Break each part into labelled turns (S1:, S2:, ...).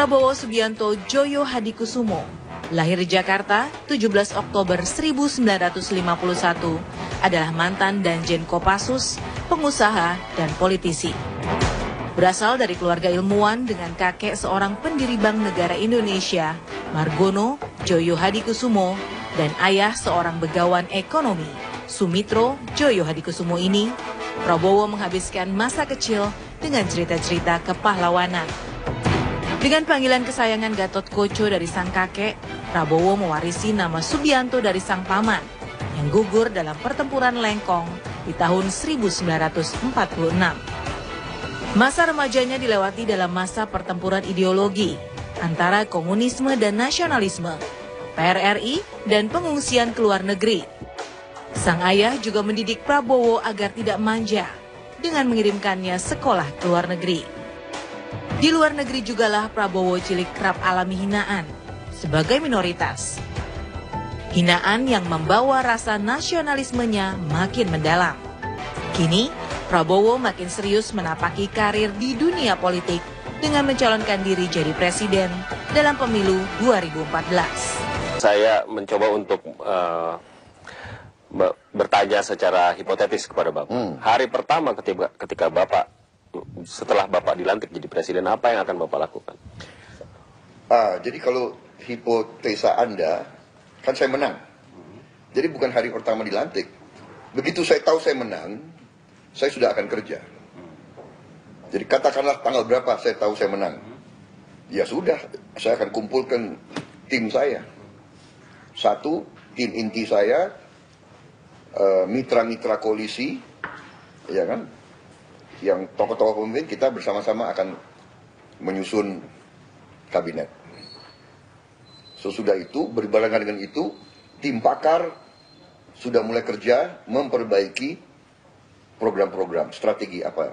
S1: Prabowo Subianto Djoyo Hadikusumo, lahir di Jakarta 17 Oktober 1951, adalah mantan Danjen Kopassus, pengusaha, dan politisi. Berasal dari keluarga ilmuwan dengan kakek seorang pendiri Bank Negara Indonesia, Margono Djoyo Hadikusumo, dan ayah seorang begawan ekonomi, Sumitro Djoyo Hadikusumo ini, Prabowo menghabiskan masa kecil dengan cerita-cerita kepahlawanan. Dengan panggilan kesayangan Gatot Koco dari sang kakek, Prabowo mewarisi nama Subianto dari sang paman yang gugur dalam pertempuran Lengkong di tahun 1946. Masa remajanya dilewati dalam masa pertempuran ideologi antara komunisme dan nasionalisme, PRRI dan pengungsian ke luar negeri. Sang ayah juga mendidik Prabowo agar tidak manja dengan mengirimkannya sekolah ke luar negeri. Di luar negeri jugalah Prabowo cilik kerap alami hinaan sebagai minoritas. Hinaan yang membawa rasa nasionalismenya makin mendalam. Kini, Prabowo makin serius menapaki karir di dunia politik dengan mencalonkan diri jadi presiden dalam pemilu 2014.
S2: Saya mencoba untuk bertanya secara hipotetis kepada Bapak. Hari pertama ketika Bapak, setelah Bapak dilantik jadi presiden, apa yang akan Bapak lakukan?
S3: Jadi kalau hipotesa Anda, kan saya menang. Jadi bukan hari pertama dilantik. Begitu saya tahu saya menang, saya sudah akan kerja. Jadi katakanlah tanggal berapa saya tahu saya menang. Ya sudah, saya akan kumpulkan tim saya. Satu, tim inti saya, mitra-mitra koalisi, ya kan? Yang tokoh-tokoh pemimpin, kita bersama-sama akan menyusun kabinet. Sesudah itu, berbarengan dengan itu, tim pakar sudah mulai kerja memperbaiki program-program, strategi apa.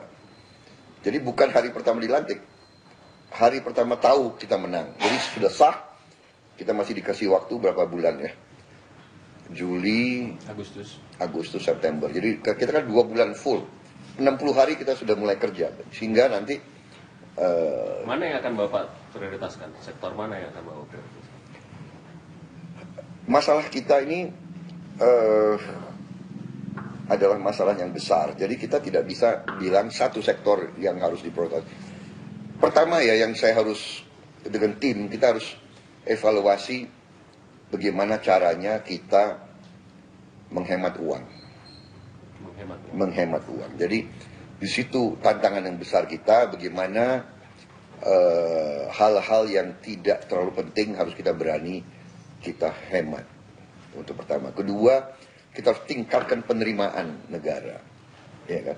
S3: Jadi bukan hari pertama dilantik, hari pertama tahu kita menang. Jadi sudah sah, kita masih dikasih waktu berapa bulan ya? Juli, Agustus, September. Jadi kita kan 2 bulan full. 60 hari kita sudah mulai kerja, sehingga nanti
S2: mana yang akan Bapak prioritaskan? Sektor mana yang akan Bapak prioritaskan?
S3: Masalah kita ini adalah masalah yang besar, jadi kita tidak bisa bilang satu sektor yang harus diprioritaskan. Pertama ya, yang saya harus dengan tim, kita harus evaluasi bagaimana caranya kita menghemat uang. Menghemat uang. Jadi di situ tantangan yang besar kita, bagaimana hal-hal yang tidak terlalu penting harus kita berani kita hemat. Untuk pertama, kedua, kita harus tingkatkan penerimaan negara, ya kan.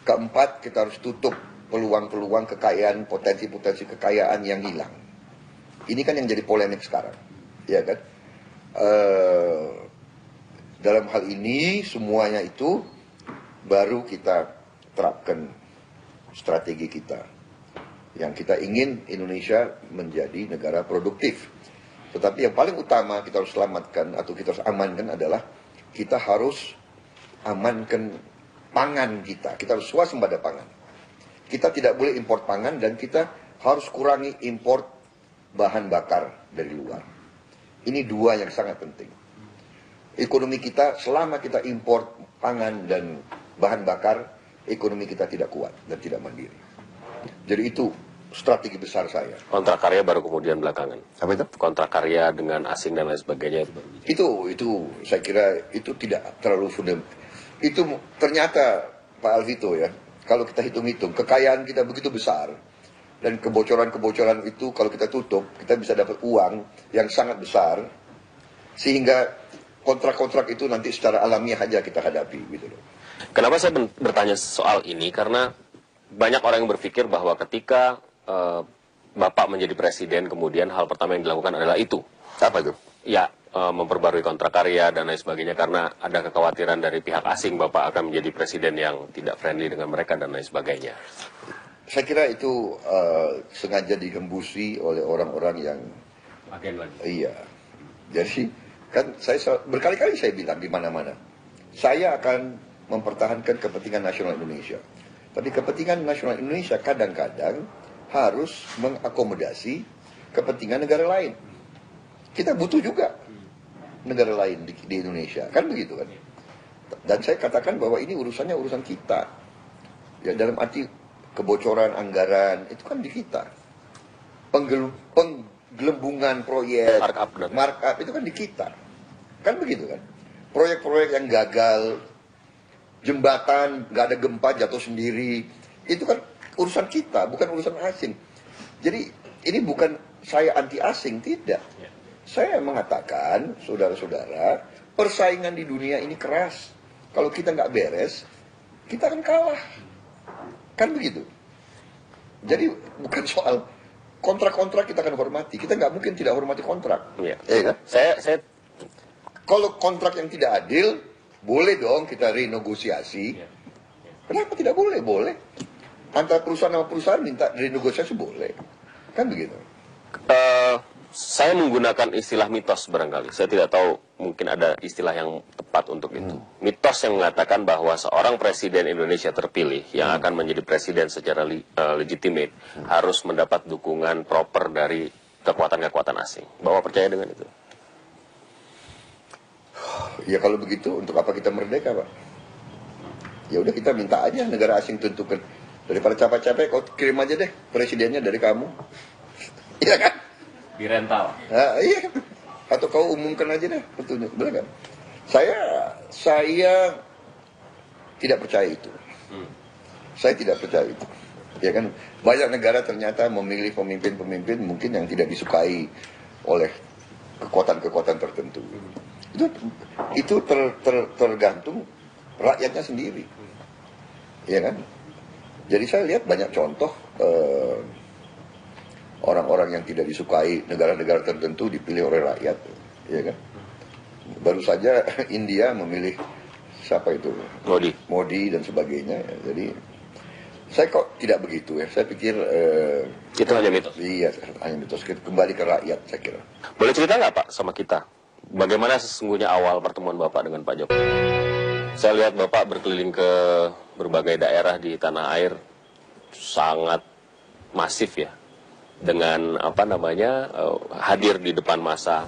S3: Keempat, kita harus tutup peluang-peluang kekayaan, potensi-potensi kekayaan yang hilang. Ini kan yang jadi polemik sekarang, ya kan. Dalam hal ini semuanya itu baru kita terapkan strategi kita. Yang kita ingin Indonesia menjadi negara produktif. Tetapi yang paling utama kita harus selamatkan atau kita harus amankan adalah kita harus amankan pangan kita. Kita harus swasembada pangan. Kita tidak boleh impor pangan dan kita harus kurangi impor bahan bakar dari luar. Ini dua yang sangat penting. Ekonomi kita, selama kita impor pangan dan bahan bakar, ekonomi kita tidak kuat dan tidak mandiri. Jadi itu strategi besar saya.
S2: Kontrak karya baru kemudian belakangan.
S3: Apa itu?
S2: Kontrak karya dengan asing dan lain sebagainya
S3: itu saya kira itu tidak terlalu fundamental. Itu ternyata Pak Alvito ya, kalau kita hitung-hitung kekayaan kita begitu besar dan kebocoran-kebocoran itu kalau kita tutup, kita bisa dapat uang yang sangat besar sehingga kontrak-kontrak itu nanti secara alamiah aja kita hadapi gitu loh.
S2: Kenapa saya bertanya soal ini? Karena banyak orang yang berpikir bahwa ketika Bapak menjadi presiden, kemudian hal pertama yang dilakukan adalah itu.
S3: Apa itu?
S2: Ya, memperbarui kontrak karya dan lain sebagainya, karena ada kekhawatiran dari pihak asing Bapak akan menjadi presiden yang tidak friendly dengan mereka dan lain sebagainya.
S3: Saya kira itu sengaja dihembusi oleh orang-orang yang
S2: Agen lagi.
S3: Iya. Jadi kan saya berkali-kali saya bilang di mana-mana, saya akan mempertahankan kepentingan nasional Indonesia. Tapi kepentingan nasional Indonesia kadang-kadang harus mengakomodasi kepentingan negara lain. Kita butuh juga negara lain di Indonesia, kan begitu kan? Dan saya katakan bahwa ini urusannya urusan kita. Ya, dalam arti kebocoran anggaran itu kan di kita. Penggelembungan proyek, markup itu kan di kita. Kan begitu kan? Proyek-proyek yang gagal, jembatan nggak ada gempa jatuh sendiri, itu kan urusan kita, bukan urusan asing. Jadi ini bukan saya anti asing, tidak. Saya mengatakan, saudara-saudara, persaingan di dunia ini keras. Kalau kita nggak beres, kita akan kalah. Kan begitu. Jadi bukan soal kontrak-kontrak kita akan hormati. Kita nggak mungkin tidak hormati kontrak.
S2: Iya.
S3: Kan?
S2: Saya
S3: Kalau kontrak yang tidak adil, boleh dong kita renegosiasi. Kenapa tidak boleh? Boleh. Antara perusahaan sama perusahaan minta renegosiasi boleh. Kan begitu.
S2: saya menggunakan istilah mitos barangkali. Saya tidak tahu, mungkin ada istilah yang tepat untuk itu. Mitos yang mengatakan bahwa seorang presiden Indonesia terpilih yang akan menjadi presiden secara legitimate harus mendapat dukungan proper dari kekuatan-kekuatan asing. Bapak percaya dengan itu?
S3: Ya kalau begitu, untuk apa kita merdeka, Pak? Ya udah kita minta aja negara asing tentukan. Daripada capek-capek, kau kirim aja deh presidennya dari kamu. Iya kan?
S2: Di rental.
S3: Nah, iya. Atau kau umumkan aja deh petunjuk, benar kan? Saya tidak percaya itu. Saya tidak percaya itu. Ya kan, banyak negara ternyata memilih pemimpin-pemimpin mungkin yang tidak disukai oleh kekuatan-kekuatan tertentu. Itu tergantung rakyatnya sendiri. Ya kan? Jadi saya lihat banyak contoh orang-orang yang tidak disukai negara-negara tertentu dipilih oleh rakyat, ya kan? Baru saja India memilih siapa itu? Modi dan sebagainya. Ya. Jadi saya kok tidak begitu ya. Saya pikir
S2: itu hanya mitos.
S3: Iya, hanya mitos. Kembali ke rakyat, saya kira.
S2: Boleh cerita nggak Pak sama kita? Bagaimana sesungguhnya awal pertemuan Bapak dengan Pak Jokowi? Saya lihat Bapak berkeliling ke berbagai daerah di tanah air, sangat masif ya. Dengan hadir di depan massa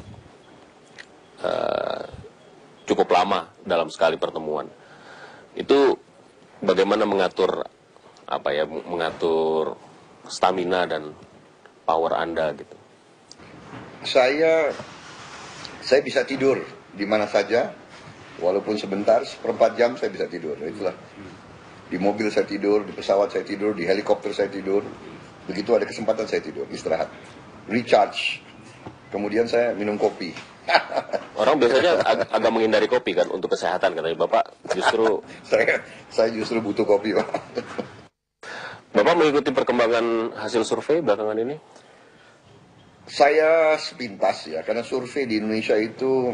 S2: cukup lama dalam sekali pertemuan. Itu bagaimana mengatur stamina dan power Anda gitu.
S3: Saya bisa tidur di mana saja, walaupun sebentar, seperempat jam saya bisa tidur. Itulah. Di mobil saya tidur, di pesawat saya tidur, di helikopter saya tidur. Begitu ada kesempatan saya tidur, istirahat, recharge. Kemudian saya minum kopi.
S2: Orang biasanya agak menghindari kopi kan untuk kesehatan, katanya Bapak justru.
S3: saya justru butuh kopi, Pak.
S2: Bapak mengikuti perkembangan hasil survei belakangan ini?
S3: Saya sepintas ya, karena survei di Indonesia itu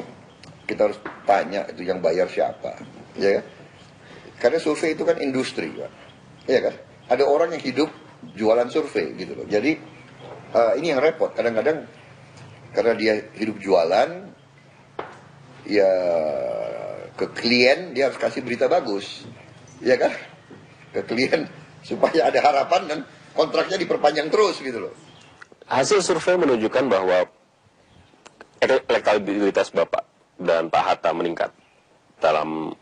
S3: kita harus tanya itu yang bayar siapa, ya kan? Karena survei itu kan industri, Pak. Ya kan? Ada orang yang hidup jualan survei gitu loh. Jadi ini yang repot. Kadang-kadang karena dia hidup jualan, ya ke klien dia harus kasih berita bagus, ya kan? Ke klien supaya ada harapan dan kontraknya diperpanjang terus gitu loh.
S2: Hasil survei menunjukkan bahwa elektabilitas Bapak dan Pak Hatta meningkat dalam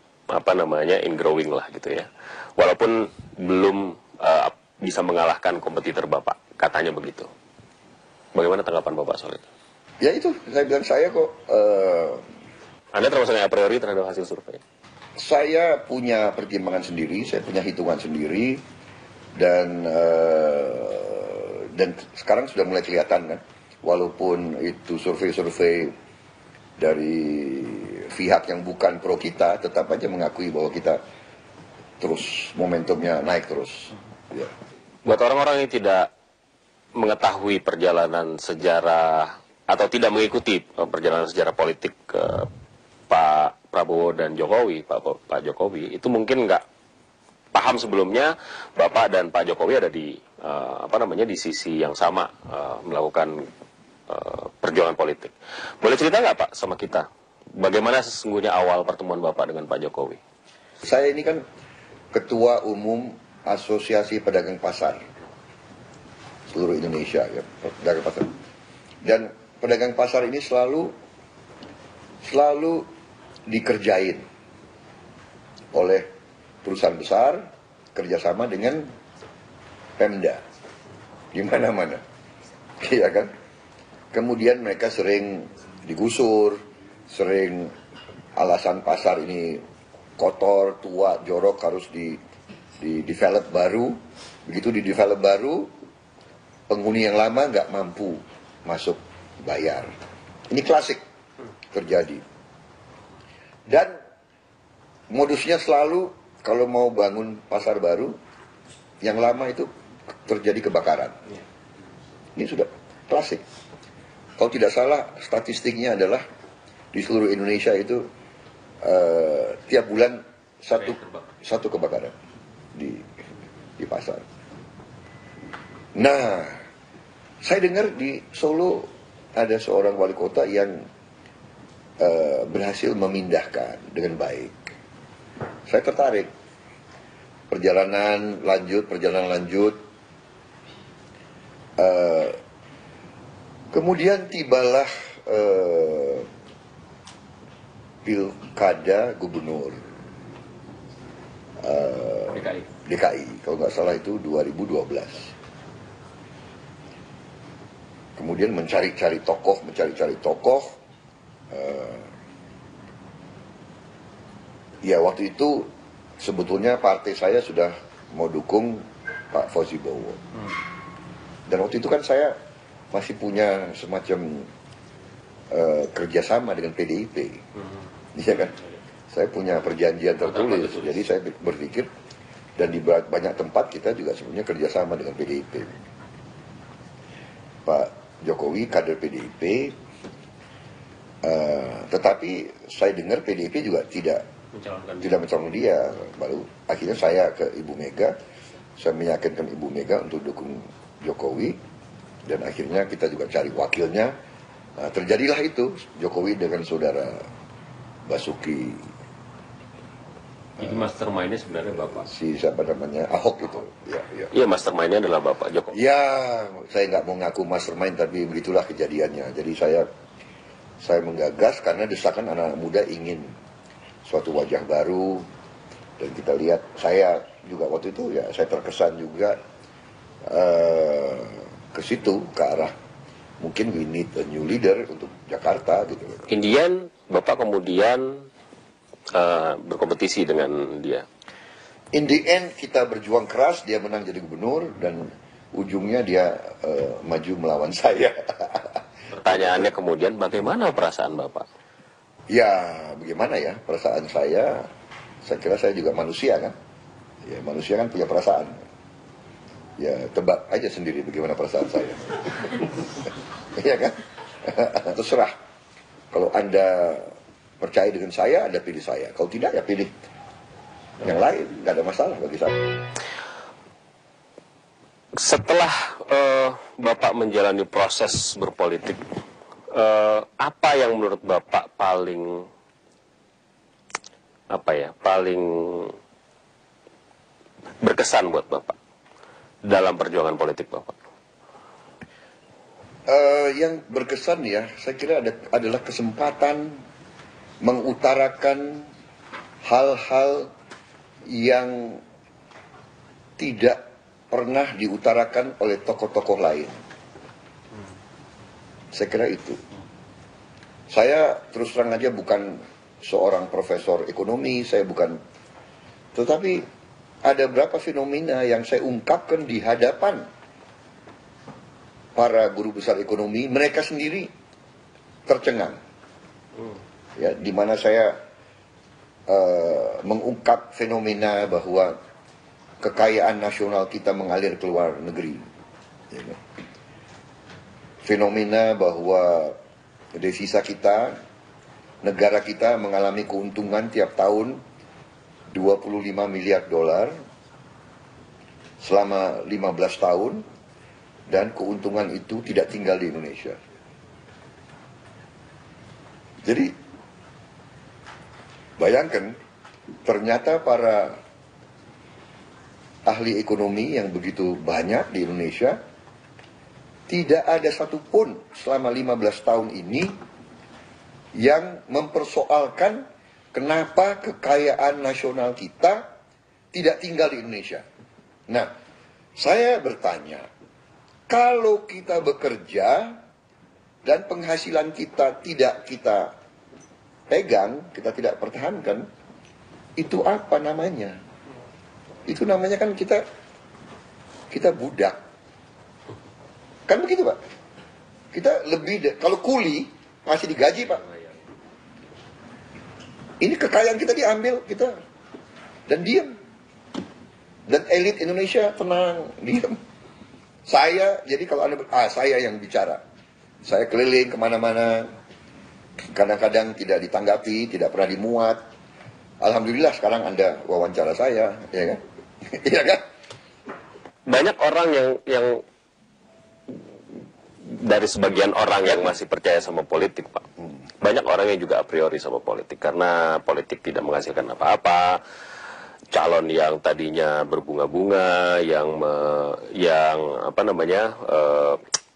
S2: in growing lah gitu ya. Walaupun belum bisa mengalahkan kompetitor Bapak, katanya begitu. Bagaimana tanggapan Bapak soal itu?
S3: Ya itu, saya bilang saya kok...
S2: Anda termasuk yang a priori terhadap hasil survei?
S3: Saya punya pertimbangan sendiri, saya punya hitungan sendiri, dan sekarang sudah mulai kelihatan kan, walaupun itu survei-survei dari pihak yang bukan pro kita, tetap aja mengakui bahwa kita terus momentumnya naik terus. Ya.
S2: Buat orang-orang yang tidak mengetahui perjalanan sejarah atau tidak mengikuti perjalanan sejarah politik Pak Prabowo dan Jokowi, Pak Jokowi, itu mungkin nggak paham sebelumnya Bapak dan Pak Jokowi ada di di sisi yang sama melakukan perjuangan politik. Boleh cerita nggak Pak sama kita? Bagaimana sesungguhnya awal pertemuan Bapak dengan Pak Jokowi?
S3: Saya ini kan Ketua Umum Asosiasi Pedagang Pasar. seluruh Indonesia ya, pedagang pasar. Dan pedagang pasar ini selalu dikerjain oleh perusahaan besar kerjasama dengan Pemda di mana-mana, iya kan? Kemudian mereka sering digusur, sering alasan pasar ini kotor, tua, jorok, harus di develop baru. Begitu di develop baru, penghuni yang lama nggak mampu masuk bayar. Ini klasik terjadi. Dan modusnya selalu kalau mau bangun pasar baru, yang lama itu terjadi kebakaran. Ini sudah klasik. Kalau tidak salah, statistiknya adalah di seluruh Indonesia itu tiap bulan satu kebakaran di pasar. Nah, saya dengar di Solo ada seorang wali kota yang berhasil memindahkan dengan baik. Saya tertarik. Perjalanan lanjut. Kemudian tibalah pilkada gubernur DKI, kalau nggak salah itu 2012. Kemudian mencari-cari tokoh. Ya waktu itu sebetulnya partai saya sudah mau dukung Pak Fauzi Bowo. Dan waktu itu kan saya masih punya semacam kerjasama dengan PDIP. Iya kan? Saya punya perjanjian tertulis. Jadi saya berpikir, dan di banyak tempat kita juga sebenarnya kerjasama dengan PDIP. Pak Jokowi kader PDIP, tetapi saya dengar PDIP juga tidak mencalonkan dia. Baru akhirnya saya ke Ibu Mega, saya meyakinkan Ibu Mega untuk dukung Jokowi, dan akhirnya kita juga cari wakilnya. Nah, terjadilah itu Jokowi dengan saudara Basuki.
S2: Jadi mastermind-nya sebenarnya Bapak?
S3: Si siapa namanya, Ahok itu.
S2: Iya, mastermind-nya adalah Bapak Jokowi.
S3: Ya, saya nggak mau ngaku mastermind, tapi begitulah kejadiannya. Jadi saya menggagas karena desakan anak muda ingin suatu wajah baru. Dan kita lihat, saya juga waktu itu ya saya terkesan juga ke situ, ke arah mungkin we need a new leader untuk Jakarta gitu.
S2: Indian, Bapak kemudian berkompetisi dengan dia.
S3: In the end kita berjuang keras, dia menang jadi gubernur, dan ujungnya dia maju melawan saya.
S2: Pertanyaannya kemudian, bagaimana perasaan Bapak?
S3: Ya, bagaimana ya perasaan saya kira saya juga manusia kan. Ya, manusia kan punya perasaan. Ya, tebak aja sendiri bagaimana perasaan saya. Iya kan? Terserah. Kalau Anda percaya dengan saya, Anda pilih saya. Kalau tidak, ya pilih yang lain. Nggak ada masalah bagi saya.
S2: Setelah Bapak menjalani proses berpolitik, apa yang menurut Bapak paling berkesan buat Bapak dalam perjuangan politik Bapak?
S3: Yang berkesan ya, saya kira adalah kesempatan mengutarakan hal-hal yang tidak pernah diutarakan oleh tokoh-tokoh lain. Saya kira itu. Saya terus terang aja bukan seorang profesor ekonomi, tetapi ada beberapa fenomena yang saya ungkapkan di hadapan para guru besar ekonomi, mereka sendiri tercengang. Ya, di mana saya mengungkap fenomena bahwa kekayaan nasional kita mengalir ke luar negeri. Ya, fenomena bahwa devisa kita, negara kita mengalami keuntungan tiap tahun 25 miliar dolar selama 15 tahun, dan keuntungan itu tidak tinggal di Indonesia. Jadi bayangkan, ternyata para ahli ekonomi yang begitu banyak di Indonesia tidak ada satupun selama 15 tahun ini yang mempersoalkan kenapa kekayaan nasional kita tidak tinggal di Indonesia. Nah, saya bertanya, kalau kita bekerja dan penghasilan kita tidak kita pegang, kita tidak pertahankan, itu apa namanya? Itu namanya kan kita budak. Kan begitu, Pak? Kita lebih, kalau kuli masih digaji, Pak. Ini kekayaan kita diambil, kita dan diam. Dan elit Indonesia tenang, diam. Jadi kalau Anda, saya yang bicara. Saya keliling kemana-mana, kadang-kadang tidak ditanggapi, tidak pernah dimuat. Alhamdulillah sekarang Anda wawancara saya, ya kan? Iya kan?
S2: Banyak orang yang dari sebagian orang yang masih percaya sama politik, Pak. Banyak orang yang juga a priori sama politik, karena politik tidak menghasilkan apa-apa. Calon yang tadinya berbunga-bunga, yang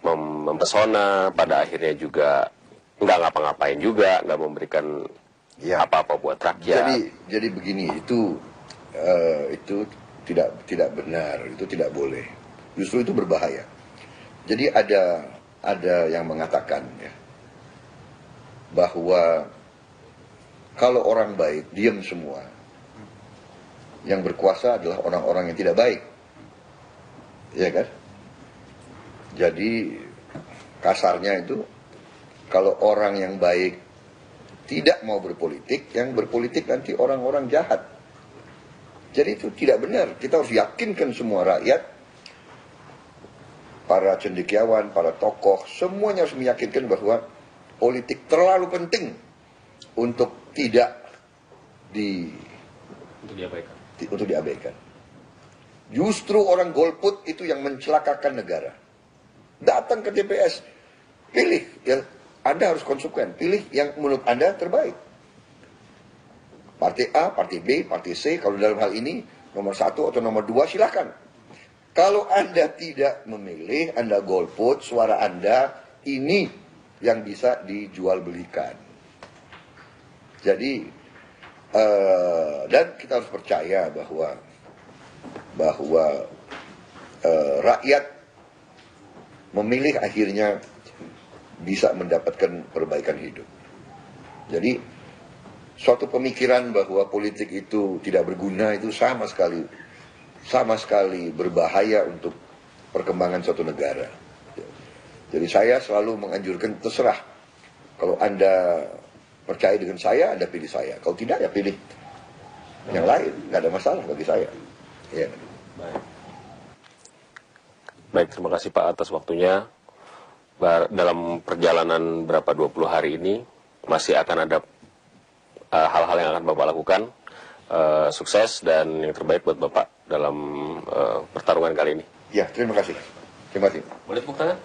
S2: mempesona, pada akhirnya juga nggak ngapa-ngapain juga, nggak memberikan apa-apa buat rakyat.
S3: Jadi begini, itu tidak benar, itu tidak boleh. Justru itu berbahaya. Jadi ada yang mengatakan ya, bahwa kalau orang baik diam semua, yang berkuasa adalah orang-orang yang tidak baik, ya kan? Jadi kasarnya itu, kalau orang yang baik tidak mau berpolitik, yang berpolitik nanti orang-orang jahat. Jadi itu tidak benar. Kita harus yakinkan semua rakyat, para cendekiawan, para tokoh, semuanya harus meyakinkan bahwa politik terlalu penting untuk diabaikan. Justru orang golput itu yang mencelakakan negara. Datang ke TPS, pilih yang Anda harus konsekuen, pilih yang menurut Anda terbaik. Partai A, partai B, partai C, kalau dalam hal ini nomor 1 atau nomor 2 silakan. Kalau Anda tidak memilih, Anda golput, suara Anda ini yang bisa dijual belikan. Jadi dan kita harus percaya bahwa rakyat memilih akhirnya bisa mendapatkan perbaikan hidup. Jadi suatu pemikiran bahwa politik itu tidak berguna itu sama sekali berbahaya untuk perkembangan suatu negara. Jadi saya selalu menganjurkan, terserah. Kalau Anda percaya dengan saya, Anda pilih saya. Kalau tidak, ya pilih yang lain. Nggak ada masalah bagi saya. Ya.
S2: Baik, terima kasih Pak atas waktunya. Dalam perjalanan berapa 20 hari ini, masih akan ada hal-hal yang akan Bapak lakukan. Sukses dan yang terbaik buat Bapak dalam pertarungan kali ini.
S3: Ya, terima kasih. Terima kasih.
S2: Boleh tepuk tangan?